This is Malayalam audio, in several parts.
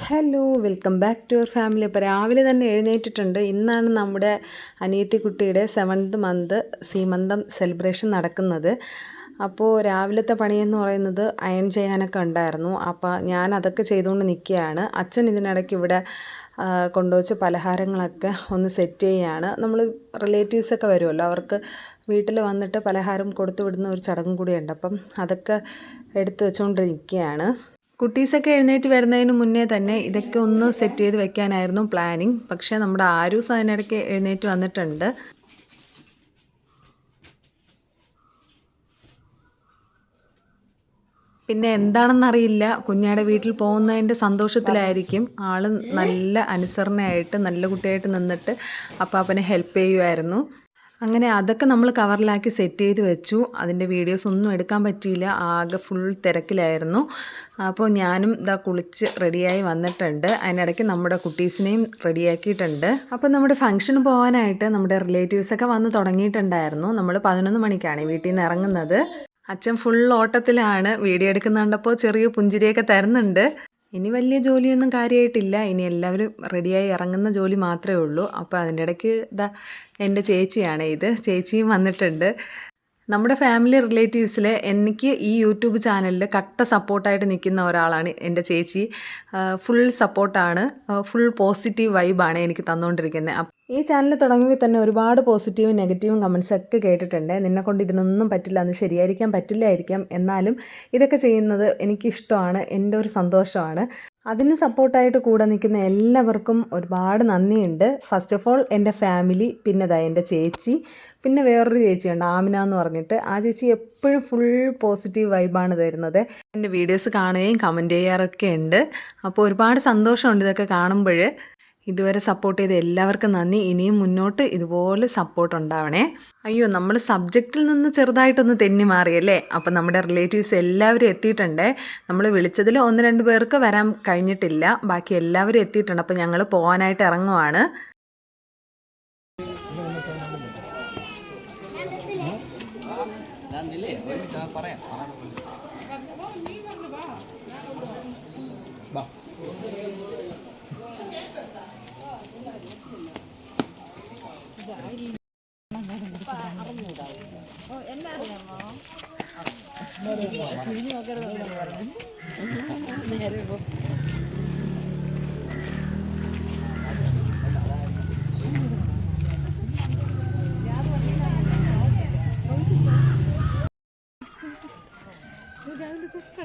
Hello welcome back to your family. അപ്പോൾ രാവിലെ തന്നെ എഴുന്നേറ്റിട്ടുണ്ട്. ഇന്നാണ് നമ്മുടെ അനിയത്തിക്കുട്ടിയുടെ 7th മന്ത് സീമന്തം സെലിബ്രേഷൻ നടക്കുന്നത്. അപ്പോൾ രാവിലത്തെ പണിയെന്ന് പറയുന്നത് അയൺ ചെയ്യാനൊക്കെ ഉണ്ടായിരുന്നു. അപ്പോൾ ഞാൻ അതൊക്കെ ചെയ്തുകൊണ്ട് നിൽക്കുകയാണ്. അച്ഛൻ ഇതിനിടയ്ക്ക് ഇവിടെ കൊണ്ടുവച്ച് പലഹാരങ്ങളൊക്കെ ഒന്ന് സെറ്റ് ചെയ്യുകയാണ്. നമ്മൾ റിലേറ്റീവ്സൊക്കെ വരുമല്ലോ, അവർക്ക് വീട്ടിൽ വന്നിട്ട് പലഹാരം കൊടുത്തു വിടുന്ന ഒരു ചടങ്ങും കൂടിയുണ്ട്. അപ്പം അതൊക്കെ എടുത്തു വെച്ചുകൊണ്ട് നിൽക്കുകയാണ്. കുട്ടീസൊക്കെ എഴുന്നേറ്റ് വരുന്നതിന് മുന്നേ തന്നെ ഇതൊക്കെ ഒന്ന് സെറ്റ് ചെയ്ത് വെക്കാനായിരുന്നു പ്ലാനിങ്. പക്ഷേ നമ്മുടെ ആരൂസ് അതിനിടയ്ക്ക് എഴുന്നേറ്റ് വന്നിട്ടുണ്ട്. പിന്നെ എന്താണെന്നറിയില്ല, കുഞ്ഞാടെ വീട്ടിൽ പോകുന്നതിൻ്റെ സന്തോഷത്തിലായിരിക്കും ആൾ നല്ല അനുസരണയായിട്ട് നല്ല കുട്ടിയായിട്ട് നിന്നിട്ട് അപ്പാപ്പനെ ഹെൽപ്പ് ചെയ്യുമായിരുന്നു. അങ്ങനെ അതൊക്കെ നമ്മൾ കവറിലാക്കി സെറ്റ് ചെയ്ത് വെച്ചു. അതിൻ്റെ വീഡിയോസ് ഒന്നും എടുക്കാൻ പറ്റിയില്ല, ആകെ ഫുൾ തിരക്കിലായിരുന്നു. അപ്പോൾ ഞാനും ഇതാ കുളിച്ച് റെഡിയായി വന്നിട്ടുണ്ട്. അതിനിടയ്ക്ക് നമ്മുടെ കുട്ടീസിനെയും റെഡിയാക്കിയിട്ടുണ്ട്. അപ്പോൾ നമ്മുടെ ഫംഗ്ഷന് പോകാനായിട്ട് നമ്മുടെ റിലേറ്റീവ്സൊക്കെ വന്ന് തുടങ്ങിയിട്ടുണ്ടായിരുന്നു. നമ്മൾ 11 മണിക്കാണ് വീട്ടിൽ നിന്ന് ഇറങ്ങുന്നത്. അച്ഛൻ ഫുൾ ഓട്ടത്തിലാണ്. വീഡിയോ എടുക്കുന്നുണ്ടപ്പോൾ ചെറിയ പുഞ്ചിരിയൊക്കെ തരുന്നുണ്ട്. ഇനി വലിയ ജോലിയൊന്നും കാര്യമായിട്ടില്ല, ഇനി എല്ലാവരും റെഡിയായി ഇറങ്ങുന്ന ജോലി മാത്രമേ ഉള്ളൂ. അപ്പോൾ അതിൻ്റെ ഇടയ്ക്ക് ഇതാ എൻ്റെ ചേച്ചിയാണ് ഇത്, ചേച്ചിയും വന്നിട്ടുണ്ട്. നമ്മുടെ ഫാമിലി റിലേറ്റീവ്സിൽ എനിക്ക് ഈ യൂട്യൂബ് ചാനലിൽ കട്ട സപ്പോർട്ടായിട്ട് നിൽക്കുന്ന ഒരാളാണ് എൻ്റെ ചേച്ചി. ഫുൾ സപ്പോർട്ടാണ്, ഫുൾ പോസിറ്റീവ് വൈബാണ് എനിക്ക് തന്നുകൊണ്ടിരിക്കുന്നത്. ഈ ചാനൽ തുടങ്ങിയപ്പോൾ തന്നെ ഒരുപാട് പോസിറ്റീവും നെഗറ്റീവും കമൻസൊക്കെ കേട്ടിട്ടുണ്ട്. നിന്നെക്കൊണ്ട് ഇതിനൊന്നും പറ്റില്ല, അത് ശരിയായിരിക്കാം പറ്റില്ലായിരിക്കാം, എന്നാലും ഇതൊക്കെ ചെയ്യുന്നത് എനിക്കിഷ്ടമാണ്, എൻ്റെ ഒരു സന്തോഷമാണ്. അതിന് സപ്പോർട്ടായിട്ട് കൂടെ നിൽക്കുന്ന എല്ലാവർക്കും ഒരുപാട് നന്ദിയുണ്ട്. ഫസ്റ്റ് ഓഫ് ഓൾ എൻ്റെ ഫാമിലി, പിന്നെ എൻ്റെ ചേച്ചി, പിന്നെ വേറൊരു ചേച്ചിയുണ്ട് ആമിന എന്ന് പറഞ്ഞിട്ട്. ആ ചേച്ചി എപ്പോഴും ഫുൾ പോസിറ്റീവ് വൈബാണ് തരുന്നത്. എൻ്റെ വീഡിയോസ് കാണുകയും കമൻറ്റ് ചെയ്യാറൊക്കെ ഉണ്ട്. അപ്പോൾ ഒരുപാട് സന്തോഷമുണ്ട് ഇതൊക്കെ കാണുമ്പോൾ. ഇതുവരെ സപ്പോർട്ട് ചെയ്ത എല്ലാവർക്കും നന്ദി. ഇനിയും മുന്നോട്ട് ഇതുപോലെ സപ്പോർട്ട് ഉണ്ടാവണേ. അയ്യോ, നമ്മൾ സബ്ജക്റ്റിൽ നിന്ന് ചെറുതായിട്ടൊന്ന് തെന്നി മാറിയല്ലേ. അപ്പം നമ്മുടെ റിലേറ്റീവ്സ് എല്ലാവരും എത്തിയിട്ടുണ്ട്. നമ്മൾ വിളിച്ചതിൽ 1-2 പേർക്ക് വരാൻ കഴിഞ്ഞിട്ടില്ല, ബാക്കി എല്ലാവരും എത്തിയിട്ടുണ്ട്. അപ്പം ഞങ്ങൾ പോകാനായിട്ട് ഇറങ്ങുവാണ്.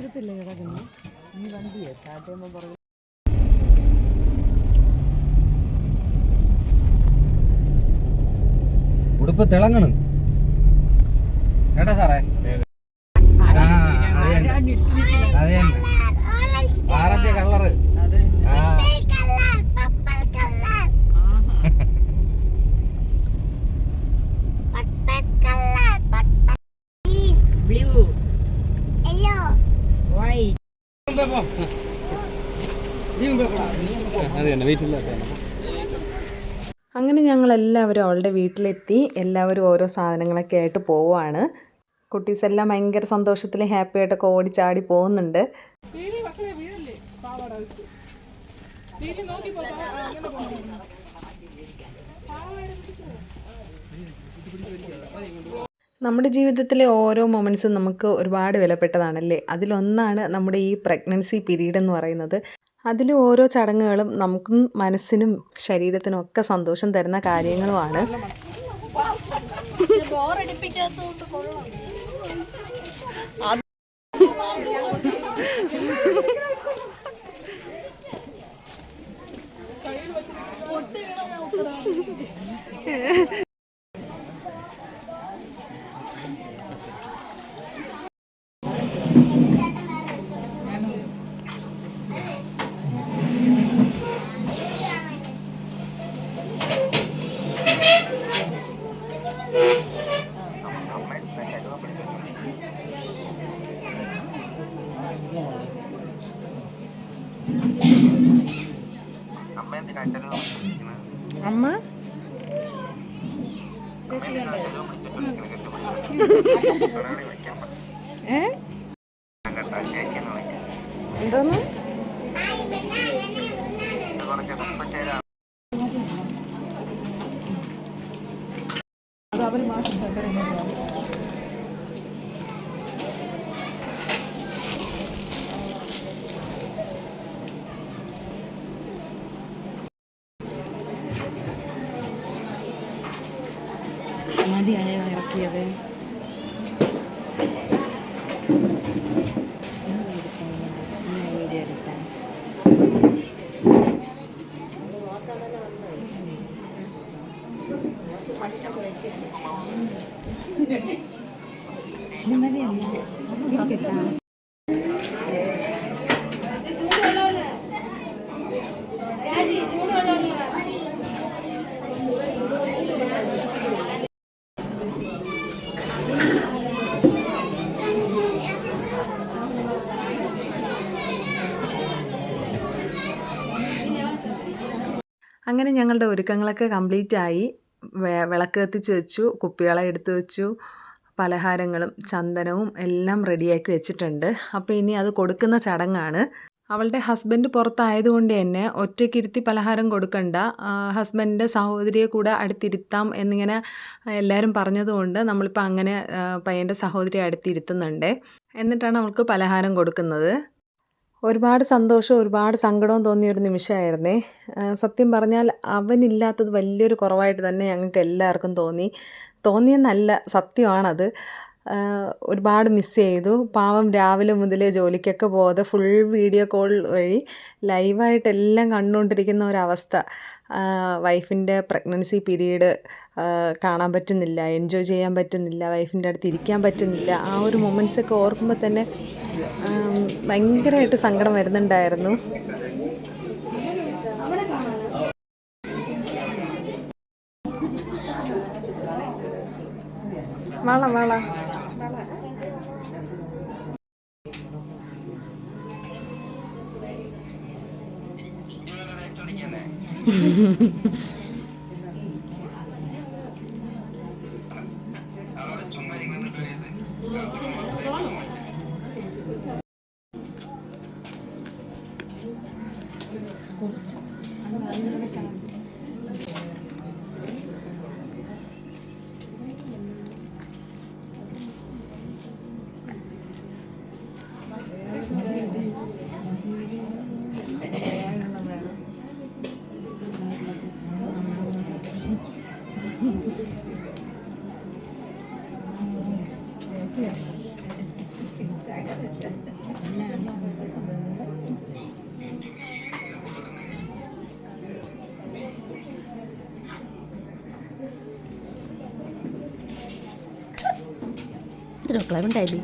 ടുത്തില്ലേ കിടക്കുന്നു ഈ വണ്ടിയെ സ്റ്റാർട്ട് ചെയ്യുമ്പോൾ പറഞ്ഞു. ഉടുപ്പ് തിളങ്ങണം കേട്ടോ സാറേ. ആറഞ്ച് കളറ് അങ്ങനെ ഞങ്ങളെല്ലാവരും അവളുടെ വീട്ടിലെത്തി. എല്ലാവരും ഓരോ സാധനങ്ങളൊക്കെ ആയിട്ട് പോവുകയാണ്. കുട്ടീസെല്ലാം ഭയങ്കര സന്തോഷത്തിൽ ഹാപ്പി ആയിട്ടൊക്കെ ഓടിച്ചാടി പോകുന്നുണ്ട്. നമ്മുടെ ജീവിതത്തിലെ ഓരോ മൊമെൻറ്റ്സും നമുക്ക് ഒരുപാട് വിലപ്പെട്ടതാണല്ലേ. അതിലൊന്നാണ് നമ്മുടെ ഈ പ്രഗ്നൻസി പീരീഡ് എന്ന് പറയുന്നത്. അതിൽ ഓരോ ചടങ്ങുകളും നമുക്കും മനസ്സിനും ശരീരത്തിനും ഒക്കെ സന്തോഷം തരുന്ന കാര്യങ്ങളുമാണ്. അമ്മ എന്തോന്ന് മതിയായോ ഇറക്കിയത്? വീഡിയോ എടുത്താൽ മതിയല്ല ഇരിക്കട്ടാ. അങ്ങനെ ഞങ്ങളുടെ ഒരുക്കങ്ങളൊക്കെ കംപ്ലീറ്റ് ആയി. വിളക്ക് കത്തിച്ച് വെച്ചു, കുപ്പികളെ എടുത്തു വെച്ചു, പലഹാരങ്ങളും ചന്ദനവും എല്ലാം റെഡിയാക്കി വെച്ചിട്ടുണ്ട്. അപ്പോൾ ഇനി അത് കൊടുക്കുന്ന ചടങ്ങാണ്. അവളുടെ ഹസ്ബൻഡ് പുറത്തായതുകൊണ്ട് തന്നെ ഒറ്റയ്ക്കിരുത്തി പലഹാരം കൊടുക്കണ്ട, ഹസ്ബൻഡിൻ്റെ സഹോദരിയെ കൂടെ അടുത്തിരുത്താം എന്നിങ്ങനെ എല്ലാവരും പറഞ്ഞതുകൊണ്ട് നമ്മളിപ്പോൾ അങ്ങനെ പയ്യൻ്റെ സഹോദരിയെ അടുത്തിരുത്തുന്നുണ്ട്. എന്നിട്ടാണ് അവൾക്ക് പലഹാരം കൊടുക്കുന്നത്. ഒരുപാട് സന്തോഷവും ഒരുപാട് സങ്കടവും തോന്നിയൊരു നിമിഷമായിരുന്നേ. സത്യം പറഞ്ഞാൽ അവനില്ലാത്തത് വലിയൊരു കുറവായിട്ട് തന്നെ ഞങ്ങൾക്ക് എല്ലാവർക്കും തോന്നിയെന്നല്ല, സത്യമാണത്. ഒരുപാട് മിസ് ചെയ്തു. പാവം രാവിലെ മുതലേ ജോലിക്കൊക്കെ പോകാതെ ഫുൾ വീഡിയോ കോൾ വഴി ലൈവായിട്ടെല്ലാം കണ്ടുകൊണ്ടിരിക്കുന്ന ഒരവസ്ഥ. വൈഫിൻ്റെ പ്രഗ്നൻസി പീരീഡ് കാണാൻ പറ്റുന്നില്ല, എൻജോയ് ചെയ്യാൻ പറ്റുന്നില്ല, വൈഫിൻ്റെ അടുത്ത് ഇരിക്കാൻ പറ്റുന്നില്ല. ആ ഒരു മൊമെൻറ്റ്സൊക്കെ ഓർക്കുമ്പോൾ തന്നെ ഭയങ്കരമായിട്ട് സങ്കടം വരുന്നുണ്ടായിരുന്നു. വള ഉണ്ടായില്ലേ?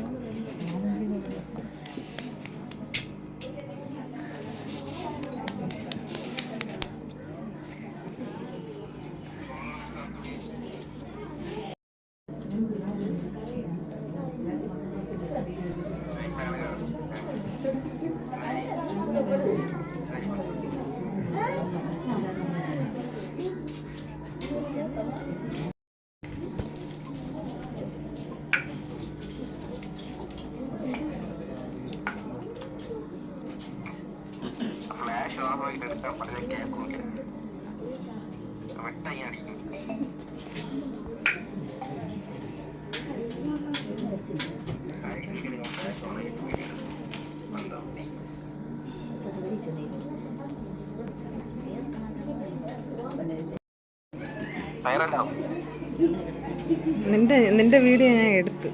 നിന്റെ വീഡിയോ ഞാൻ എടുത്തു.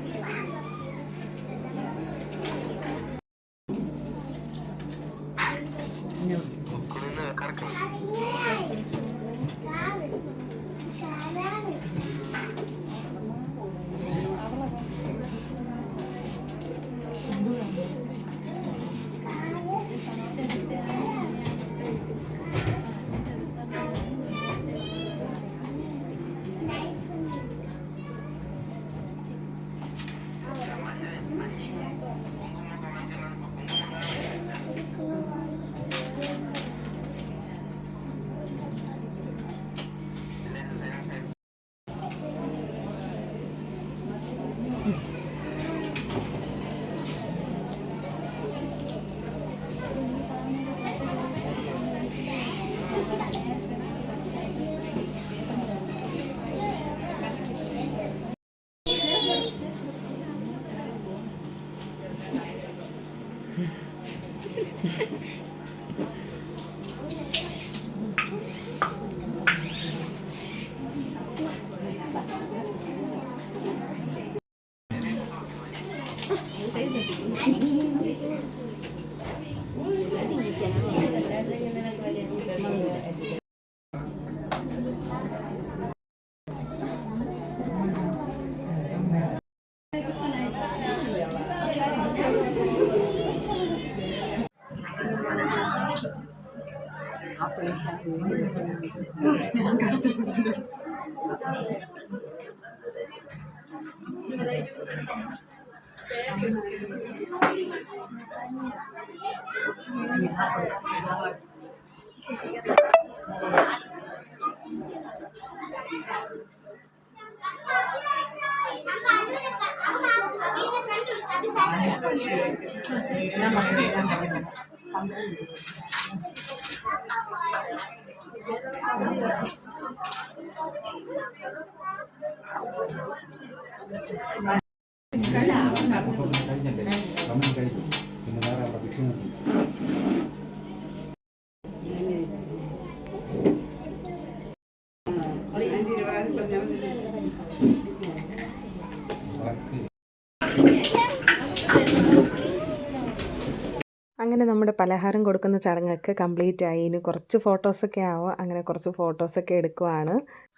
അങ്ങനെ നമ്മുടെ പലഹാരം കൊടുക്കുന്ന ചടങ്ങൊക്കെ കംപ്ലീറ്റ് ആയി. ഇനി കുറച്ച് ഫോട്ടോസൊക്കെ ആവും. അങ്ങനെ കുറച്ച് ഫോട്ടോസൊക്കെ എടുക്കുവാണ്.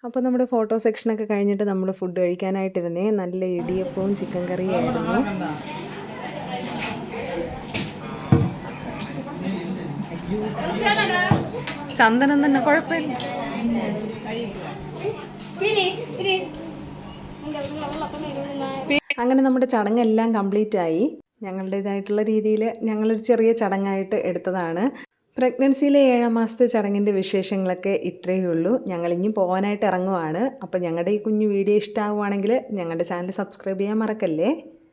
അപ്പോൾ നമ്മുടെ ഫോട്ടോ സെക്ഷനൊക്കെ കഴിഞ്ഞിട്ട് നമ്മൾ ഫുഡ് കഴിക്കാനായിട്ടിരുന്നേ. നല്ല ഇടിയപ്പവും ചിക്കൻ കറിയായിരുന്നു. ചന്ദനം തന്നെ കുഴപ്പമില്ല. അങ്ങനെ നമ്മുടെ ചടങ്ങെല്ലാം കംപ്ലീറ്റ് ആയി. ഞങ്ങളുടേതായിട്ടുള്ള രീതിയിൽ ഞങ്ങളൊരു ചെറിയ ചടങ്ങായിട്ട് എടുത്തതാണ്. പ്രഗ്നൻസിയിലെ 7 മാസത്തെ ചടങ്ങിൻ്റെ വിശേഷങ്ങളൊക്കെ ഇത്രയേ ഉള്ളൂ. ഞങ്ങളിഞ്ഞും പോകാനായിട്ട് ഇറങ്ങുവാണ്. അപ്പോൾ ഞങ്ങളുടെ ഈ കുഞ്ഞു വീഡിയോ ഇഷ്ടമാവുകയാണെങ്കിൽ ഞങ്ങളുടെ ചാനൽ സബ്സ്ക്രൈബ് ചെയ്യാൻ മറക്കല്ലേ.